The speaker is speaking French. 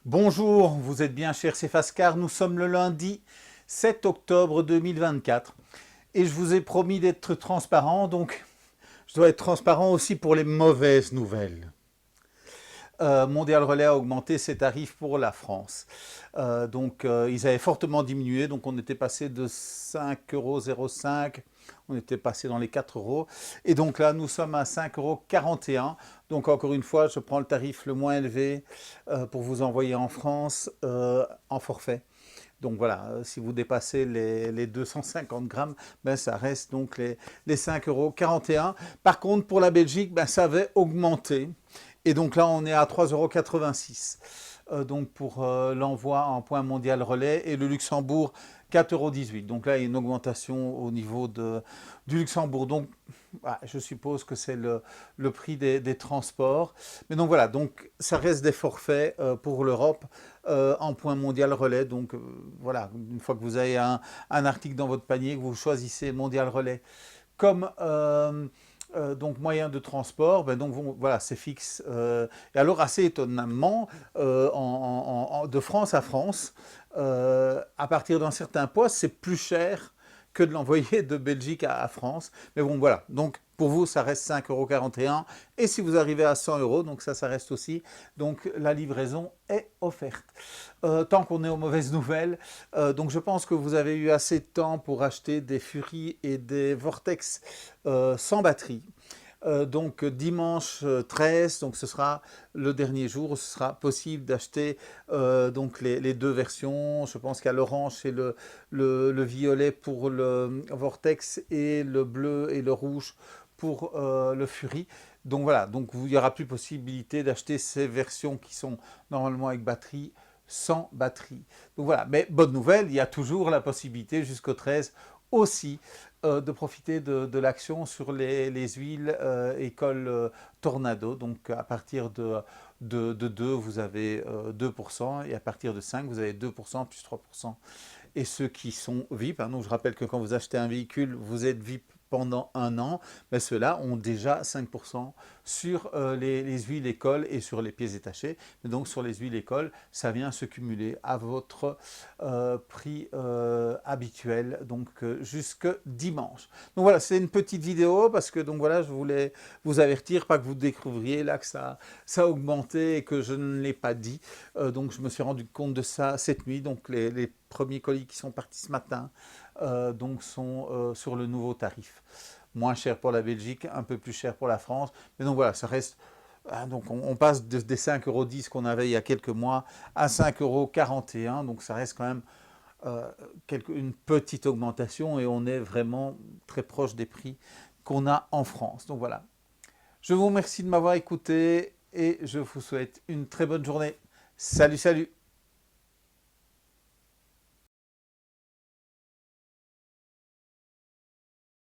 Bonjour, vous êtes bien cher Cefascar, nous sommes le lundi 7 octobre 2024 et je vous ai promis d'être transparent, donc je dois être transparent aussi pour les mauvaises nouvelles. Mondial Relais a augmenté ses tarifs pour la France. Ils avaient fortement diminué, donc on était passé de 5,05 €, on était passé dans les 4 euros. Et donc là, nous sommes à 5,41 €. Donc encore une fois, je prends le tarif le moins élevé pour vous envoyer en France en forfait. Donc voilà, si vous dépassez les 250 grammes, ben ça reste donc les 5,41 €. Par contre, pour la Belgique, ben ça avait augmenté. Et donc là, on est à 3,86 € donc pour l'envoi en point mondial relais. Et le Luxembourg, 4,18 €. Donc là, il y a une augmentation au niveau du Luxembourg. Donc, je suppose que c'est le prix des transports. Mais donc voilà, donc ça reste des forfaits pour l'Europe en point mondial relais. Donc voilà, une fois que vous avez un article dans votre panier, que vous choisissez mondial relais comme donc moyen de transport, ben donc voilà, c'est fixe. Et alors assez étonnamment, de France à France, à partir d'un certain poids, c'est plus cher que de l'envoyer de Belgique à France. Mais bon, voilà. Donc, pour vous, ça reste 5,41 €. Et si vous arrivez à 100 €, donc ça reste aussi. Donc, la livraison est offerte. Tant qu'on est aux mauvaises nouvelles, donc je pense que vous avez eu assez de temps pour acheter des Fury et des Vortex sans batterie. Donc dimanche 13, donc ce sera le dernier jour où ce sera possible d'acheter donc les deux versions. Je pense qu'il y a l'orange et le violet pour le Vortex et le bleu et le rouge pour le Fury. Donc voilà, donc il n'y aura plus possibilité d'acheter ces versions qui sont normalement avec batterie sans batterie. Donc voilà, mais bonne nouvelle, il y a toujours la possibilité jusqu'au 13 aussi de profiter de l'action sur les huiles École Tornado. Donc à partir de 2, vous avez 2%, et à partir de 5, vous avez 2% plus 3%. Et ceux qui sont VIP, hein, donc je rappelle que quand vous achetez un véhicule, vous êtes VIP pendant un an, mais ceux-là ont déjà 5% sur les huiles écoles et sur les pièces détachées. Mais donc sur les huiles écoles, ça vient se cumuler à votre prix habituel, donc jusque dimanche. Donc voilà, c'est une petite vidéo parce que donc voilà, je voulais vous avertir, pas que vous découvriez là que ça a augmenté et que je ne l'ai pas dit. Donc je me suis rendu compte de ça cette nuit. Donc les premiers colis qui sont partis ce matin donc sont sur le nouveau tarif. Moins cher pour la Belgique, un peu plus cher pour la France. Mais donc voilà, ça reste. Donc on passe des 5,10 € qu'on avait il y a quelques mois à 5,41 €. Donc ça reste quand même une petite augmentation et on est vraiment très proche des prix qu'on a en France. Donc voilà. Je vous remercie de m'avoir écouté et je vous souhaite une très bonne journée. Salut, salut!